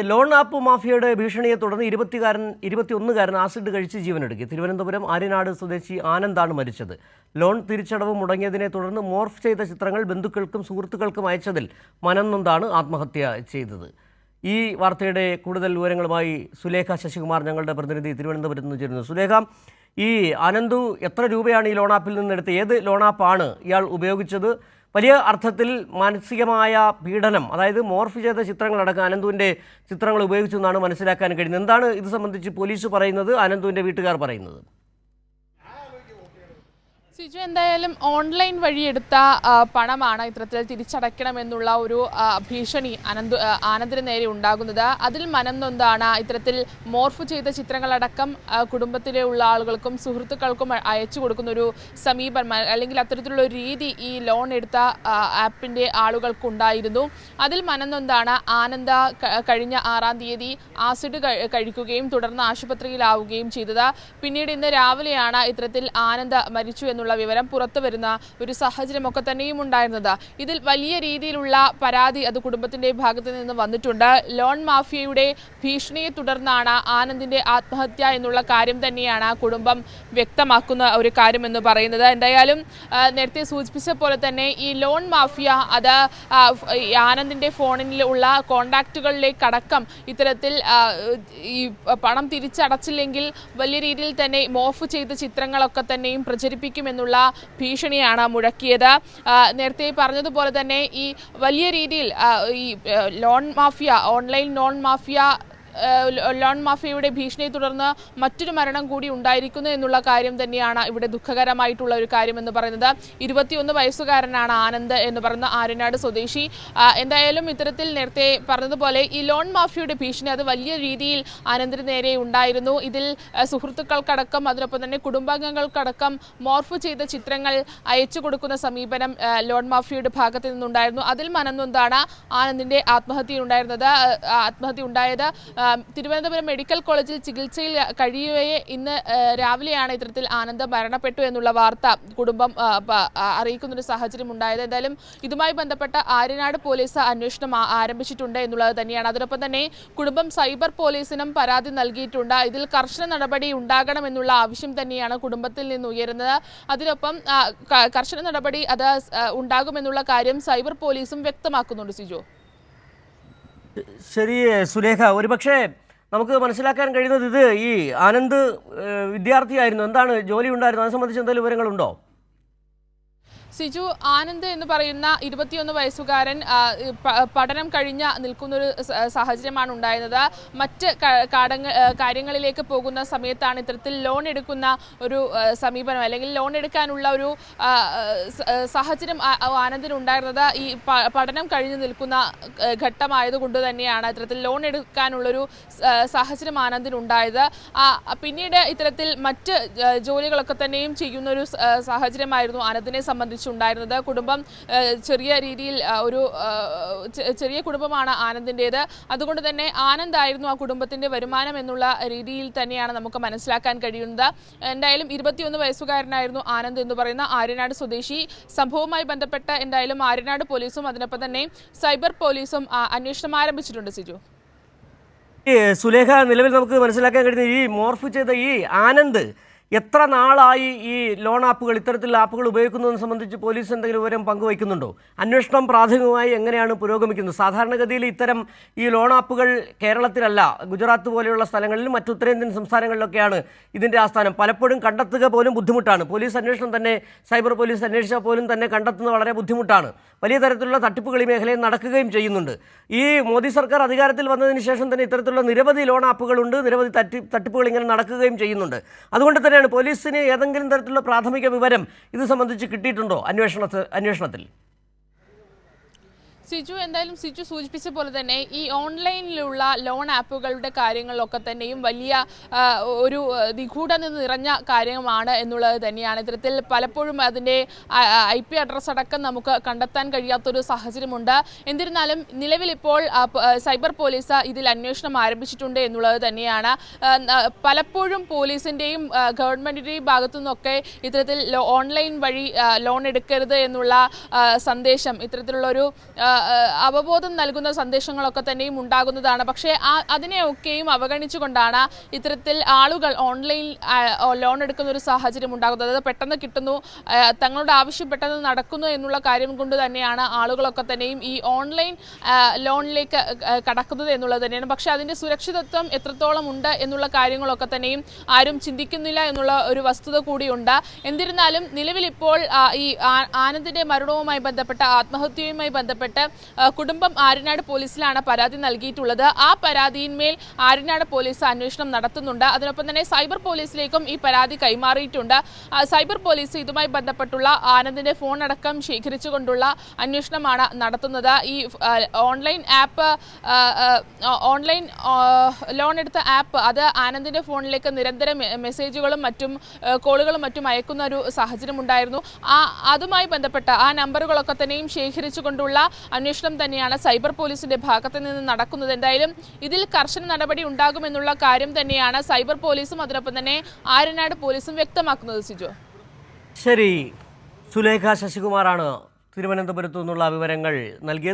Loan app മാഫിയയുടെ ഭീഷണിയെ തുടർന്ന് 21കാരൻ ആസിഡ് കഴിച്ച് ജീവനൊടുക്കി. തിരുവനന്തപുരം ആര്യനാട് സ്വദേശി ആനന്ദാണ് മരിച്ചത്. ലോൺ തിരിച്ചടവ് മുടങ്ങിയതിനെ തുടർന്ന് മോർഫ് ചെയ്ത ചിത്രങ്ങൾ ബന്ധുക്കൾക്കും സുഹൃത്തുക്കൾക്കും അയച്ചതിൽ മനംനൊന്താണ് ആത്മഹത്യ ചെയ്തത്. ഈ വാർത്തയുടെ കൂടുതൽ വിവരങ്ങളുമായി സുലേഖ ശശികുമാർ, ഞങ്ങളുടെ പ്രതിനിധി, തിരുവനന്തപുരത്ത് നിന്ന് ചേരുന്നു. സുലേഖ, ഈ അനന്തു എത്ര രൂപയാണ് ഈ ലോൺ ആപ്പിൽ നിന്നെടുത്ത്? ഏത് ലോൺ ആപ്പാണ് ഇയാൾ ഉപയോഗിച്ചത്? വലിയ അർത്ഥത്തിൽ മാനസികമായ പീഡനം, അതായത് മോർഫ് ചെയ്ത ചിത്രങ്ങളടക്കം അനന്തുവിൻ്റെ ചിത്രങ്ങൾ ഉപയോഗിച്ചു എന്നാണ് മനസ്സിലാക്കാൻ കഴിയുന്നത്. എന്താണ് ഇത് സംബന്ധിച്ച് പോലീസ് പറയുന്നത്, അനന്തുവിൻ്റെ വീട്ടുകാർ പറയുന്നത്? സിജു, എന്തായാലും ഓൺലൈൻ വഴി എടുത്ത പണമാണ് ഇത്തരത്തിൽ തിരിച്ചടയ്ക്കണമെന്നുള്ള ഒരു ഭീഷണി ആനന്ദിന് നേരെ ഉണ്ടാകുന്നത്. അതിൽ മനംനൊന്താണ് ഇത്തരത്തിൽ മോർഫ് ചെയ്ത ചിത്രങ്ങളടക്കം കുടുംബത്തിലെ ഉള്ള ആളുകൾക്കും സുഹൃത്തുക്കൾക്കും അയച്ചു കൊടുക്കുന്ന ഒരു സമീപനം, അല്ലെങ്കിൽ അത്തരത്തിലുള്ള ഒരു രീതി ഈ ലോൺ എടുത്ത ആപ്പിൻ്റെ ആളുകൾക്കുണ്ടായിരുന്നു. അതിൽ മനംനൊന്താണ് ആനന്ദ കഴിഞ്ഞ 6-ാം തീയതി ആസിഡ് കഴിക്കുകയും തുടർന്ന് ആശുപത്രിയിലാവുകയും ചെയ്തത്. പിന്നീട് ഇന്ന് രാവിലെയാണ് ഇത്തരത്തിൽ ആനന്ദ മരിച്ചു എന്നുള്ള വിവരം പുറത്തു വരുന്ന ഒരു സാഹചര്യമൊക്കെ തന്നെയും ഉണ്ടായിരുന്നത്. ഇതിൽ വലിയ രീതിയിലുള്ള പരാതി അത് കുടുംബത്തിന്റെ ഭാഗത്ത് നിന്ന് വന്നിട്ടുണ്ട്. ലോൺ മാഫിയയുടെ ഭീഷണിയെ തുടർന്നാണ് ആനന്ദിന്റെ ആത്മഹത്യ എന്നുള്ള കാര്യം തന്നെയാണ് കുടുംബം വ്യക്തമാക്കുന്ന ഒരു കാര്യം എന്ന് പറയുന്നത്. എന്തായാലും നേരത്തെ സൂചിപ്പിച്ച പോലെ തന്നെ ഈ ലോൺ മാഫിയ അത് ആനന്ദിന്റെ ഫോണിലുള്ള കോണ്ടാക്റ്റുകളിലേക്കടക്കം ഇത്തരത്തിൽ ഈ പണം തിരിച്ചടച്ചില്ലെങ്കിൽ വലിയ രീതിയിൽ തന്നെ മോർഫ് ചെയ്ത ചിത്രങ്ങളൊക്കെ തന്നെയും പ്രചരിപ്പിക്കുമെന്നുള്ള ഭീഷണിയാണ് മുഴക്കിയത്. നേരത്തെ പറഞ്ഞതുപോലെ തന്നെ ഈ വലിയ രീതിയിൽ ഈ ഓൺലൈൻ ലോൺ മാഫിയയുടെ ഭീഷണിയെ തുടർന്ന് മറ്റൊരു മരണം കൂടി ഉണ്ടായിരിക്കുന്നു എന്നുള്ള കാര്യം തന്നെയാണ് ഇവിടെ ദുഃഖകരമായിട്ടുള്ള ഒരു കാര്യം എന്ന് പറയുന്നത്. 21 വയസ്സുകാരനാണ് ആനന്ദ് എന്ന് പറയുന്ന ആര്യനാട് സ്വദേശി. എന്തായാലും ഇത്തരത്തിൽ നേരത്തെ പറഞ്ഞതുപോലെ ഈ ലോൺ മാഫിയയുടെ ഭീഷണി അത് വലിയ രീതിയിൽ ആനന്ദിന് നേരെ ഉണ്ടായിരുന്നു. ഇതിൽ സുഹൃത്തുക്കൾക്കടക്കം അതിനൊപ്പം തന്നെ കുടുംബാംഗങ്ങൾക്കടക്കം മോർഫ് ചെയ്ത ചിത്രങ്ങൾ അയച്ചു കൊടുക്കുന്ന സമീപനം ലോൺ മാഫിയയുടെ ഭാഗത്ത് നിന്നുണ്ടായിരുന്നു. അതിൽ മനംനൊന്താണ് ആനന്ദിന്റെ ആത്മഹത്യ ഉണ്ടായത്. തിരുവനന്തപുരം മെഡിക്കൽ കോളേജിൽ ചികിത്സയിൽ കഴിയവേ ഇന്ന് രാവിലെയാണ് ഇത്തരത്തിൽ ആനന്ദ് മരണപ്പെട്ടു എന്നുള്ള വാർത്ത കുടുംബം അറിയിക്കുന്നൊരു സാഹചര്യം ഉണ്ടായത്. എന്തായാലും ഇതുമായി ബന്ധപ്പെട്ട ആര്യനാട് പോലീസ് അന്വേഷണം ആരംഭിച്ചിട്ടുണ്ട് എന്നുള്ളത് തന്നെയാണ്. അതിനൊപ്പം തന്നെ കുടുംബം സൈബർ പോലീസിനും പരാതി നൽകിയിട്ടുണ്ട്. ഇതിൽ കർശന നടപടി ഉണ്ടാകണമെന്നുള്ള ആവശ്യം തന്നെയാണ് കുടുംബത്തിൽ നിന്ന് ഉയരുന്നത്. അതിനൊപ്പം കർശന നടപടി അത് ഉണ്ടാകുമെന്നുള്ള കാര്യം സൈബർ പോലീസും വ്യക്തമാക്കുന്നുണ്ട്. സിജോ, ശരി സുലേഖ, ഒരുപക്ഷെ നമുക്ക് മനസ്സിലാക്കാൻ കഴിയുന്നത് ഇത് ഈ ആനന്ദ് വിദ്യാർത്ഥിയായിരുന്നു, എന്താണ് ജോലി ഉണ്ടായിരുന്നു, അതിനെ സംബന്ധിച്ച് എന്തെങ്കിലും വിവരങ്ങളുണ്ടോ? സിജു, ആനന്ദ് എന്ന് പറയുന്ന 21 വയസ്സുകാരൻ പഠനം കഴിഞ്ഞ് നിൽക്കുന്നൊരു സാഹചര്യമാണ് ഉണ്ടായിരുന്നത്. മറ്റ് കാര്യങ്ങളിലേക്ക് പോകുന്ന സമയത്താണ് ഇത്തരത്തിൽ ലോൺ എടുക്കുന്ന ഒരു സമീപനം, അല്ലെങ്കിൽ ലോൺ എടുക്കാനുള്ള ഒരു സാഹചര്യം ആനന്ദിന് ഉണ്ടായിരുന്നത്. ഈ പഠനം കഴിഞ്ഞ് നിൽക്കുന്ന ഘട്ടമായതുകൊണ്ട് തന്നെയാണ് ഇത്തരത്തിൽ ലോൺ എടുക്കാനുള്ളൊരു സാഹചര്യം ആനന്ദിനുണ്ടായത്. പിന്നീട് ഇത്തരത്തിൽ മറ്റ് ജോലികളൊക്കെ തന്നെയും ചെയ്യുന്നൊരു സാഹചര്യമായിരുന്നു ആനന്ദിനെ സംബന്ധിച്ചുണ്ടായിരുന്നത്. കുടുംബം ചെറിയ രീതിയിൽ ചെറിയ കുടുംബമാണ് ആനന്ദിൻ്റേത്. അതുകൊണ്ട് തന്നെ ആനന്ദായിരുന്നു ആ കുടുംബത്തിന്റെ വരുമാനം എന്നുള്ള രീതിയിൽ തന്നെയാണ് നമുക്ക് മനസ്സിലാക്കാൻ കഴിയുന്നത്. എന്തായാലും 21 വയസ്സുകാരനായിരുന്നു ആനന്ദ് എന്ന് പറയുന്ന ആര്യനാട് സ്വദേശി. സംഭവവുമായി ബന്ധപ്പെട്ട് എന്തായാലും ആര്യനാട് പോലീസും അതിനൊപ്പം തന്നെ സൈബർ പോലീസും അന്വേഷണം ആരംഭിച്ചിട്ടുണ്ട്. സിജു, സുലേഖ, നിലവിൽ നമുക്ക് മനസ്സിലാക്കാൻ കഴിയുന്ന ഈ മോർഫ് ചെയ്ത ഈ ആനന്ദ് എത്ര നാളായി ഈ ലോൺ ആപ്പുകൾ, ഇത്തരത്തിലുള്ള ആപ്പുകൾ ഉപയോഗിക്കുന്നതിനെ സംബന്ധിച്ച് പോലീസ് എന്തെങ്കിലും വിവരം പങ്കുവയ്ക്കുന്നുണ്ടോ? അന്വേഷണം പ്രാഥമികമായി എങ്ങനെയാണ് പുരോഗമിക്കുന്നത്? സാധാരണഗതിയിൽ ഇത്തരം ഈ ലോൺ ആപ്പുകൾ കേരളത്തിലല്ല, ഗുജറാത്ത് പോലെയുള്ള സ്ഥലങ്ങളിലും മറ്റു ഉത്തരേന്ത്യൻ സംസ്ഥാനങ്ങളിലൊക്കെയാണ് ഇതിൻ്റെ ആസ്ഥാനം. പലപ്പോഴും കണ്ടെത്തുക പോലും ബുദ്ധിമുട്ടാണ്. പോലീസ് അന്വേഷണം തന്നെ, സൈബർ പോലീസ് അന്വേഷിച്ചാൽ പോലും തന്നെ കണ്ടെത്തുന്നത് വളരെ ബുദ്ധിമുട്ടാണ്. വലിയ തരത്തിലുള്ള തട്ടിപ്പുകൾ ഈ മേഖലയിൽ നടക്കുകയും ചെയ്യുന്നുണ്ട്. ഈ മോദി സർക്കാർ അധികാരത്തിൽ വന്നതിന് ശേഷം തന്നെ ഇത്തരത്തിലുള്ള നിരവധി ലോൺ ആപ്പുകളുണ്ട്, നിരവധി തട്ടിപ്പുകൾ ഇങ്ങനെ നടക്കുകയും ചെയ്യുന്നുണ്ട്. അതുകൊണ്ട് തന്നെ പോലീസിന് ഏതെങ്കിലും തരത്തിലുള്ള പ്രാഥമിക വിവരം ഇത് സംബന്ധിച്ച് കിട്ടിയിട്ടുണ്ടോ അന്വേഷണത്തിൽ? സിജു, എന്തായാലും സിജു സൂചിപ്പിച്ച പോലെ തന്നെ ഈ ഓൺലൈനിലുള്ള ലോൺ ആപ്പുകളുടെ കാര്യങ്ങളിലൊക്കെ തന്നെയും വലിയ ഒരു നിഗൂഢത നിറഞ്ഞ കാര്യമാണ് എന്നുള്ളത് തന്നെയാണ്. ഇത്തരത്തിൽ പലപ്പോഴും അതിൻ്റെ IP അഡ്രസ്സ് അടക്കം നമുക്ക് കണ്ടെത്താൻ കഴിയാത്തൊരു സാഹചര്യമുണ്ട്. എന്നിരുന്നാലും നിലവിലിപ്പോൾ സൈബർ പോലീസ് ഇതിൽ അന്വേഷണം ആരംഭിച്ചിട്ടുണ്ട് എന്നുള്ളത് തന്നെയാണ്. പലപ്പോഴും പോലീസിൻ്റെയും ഗവൺമെൻറ്റിൻ്റെയും ഭാഗത്തു നിന്നൊക്കെ ഇത്തരത്തിൽ ഓൺലൈൻ വഴി ലോൺ എടുക്കരുത് എന്നുള്ള സന്ദേശം, ഇത്തരത്തിലുള്ളൊരു അവബോധം നൽകുന്ന സന്ദേശങ്ങളൊക്കെ തന്നെയും ഉണ്ടാകുന്നതാണ്. പക്ഷേ അതിനെയൊക്കെയും അവഗണിച്ചുകൊണ്ടാണ് ഇത്തരത്തിൽ ആളുകൾ ഓൺലൈൻ ലോൺ എടുക്കുന്ന ഒരു സാഹചര്യം ഉണ്ടാകുന്നത്. അത് പെട്ടെന്ന് കിട്ടുന്നു, തങ്ങളുടെ ആവശ്യം പെട്ടെന്ന് നടക്കുന്നു എന്നുള്ള കാര്യം കൊണ്ട് തന്നെയാണ് ആളുകളൊക്കെ തന്നെയും ഈ ഓൺലൈൻ ലോണിലേക്ക് കടക്കുന്നത് എന്നുള്ളത് തന്നെയാണ്. പക്ഷേ അതിൻ്റെ സുരക്ഷിതത്വം എത്രത്തോളം ഉണ്ട് എന്നുള്ള കാര്യങ്ങളൊക്കെ തന്നെയും ആരും ചിന്തിക്കുന്നില്ല എന്നുള്ള ഒരു വസ്തുത കൂടിയുണ്ട്. എന്നിരുന്നാലും നിലവിലിപ്പോൾ ഈ ആനന്ദിന്റെ മരണവുമായി ബന്ധപ്പെട്ട ആത്മഹത്യയുമായി ബന്ധപ്പെട്ട് കുടുംബം ആര്യനാട് പോലീസിലാണ് പരാതി നൽകിയിട്ടുള്ളത്. ആ പരാതിയിന്മേൽ ആര്യനാട് പോലീസ് അന്വേഷണം നടത്തുന്നുണ്ട്. അതിനൊപ്പം തന്നെ സൈബർ പോലീസിലേക്കും ഈ പരാതി കൈമാറിയിട്ടുണ്ട്. സൈബർ പോലീസ് ഇതുമായി ബന്ധപ്പെട്ടുള്ള ആനന്ദിന്റെ ഫോൺ അടക്കം ശേഖരിച്ചുകൊണ്ടുള്ള അന്വേഷണമാണ് നടത്തുന്നത്. ഈ ഓൺലൈൻ ലോൺ എടുത്ത ആപ്പ് അത് ആനന്ദിന്റെ ഫോണിലേക്ക് നിരന്തരം മെസ്സേജുകളും മറ്റും കോളുകളും മറ്റും അയക്കുന്ന ഒരു സാഹചര്യം ഉണ്ടായിരുന്നു. അതുമായി ബന്ധപ്പെട്ട ആ നമ്പറുകളൊക്കെ തന്നെയും ശേഖരിച്ചുകൊണ്ടുള്ള അന്വേഷണം തന്നെയാണ് സൈബർ പോലീസിന്റെ ഭാഗത്ത് നിന്ന് നടക്കുന്നത്. എന്തായാലും ഇതിൽ കർശന നടപടി ഉണ്ടാകുമെന്നുള്ള കാര്യം തന്നെയാണ് സൈബർ പോലീസും അതിനൊപ്പം തന്നെ ആര്യനാട് പോലീസും വ്യക്തമാക്കുന്നത്. സിജോ, ശരി. സുലേഖ ശശികുമാറാണ് തിരുവനന്തപുരത്തു നിന്നുള്ള വിവരങ്ങൾ നൽകിയത്.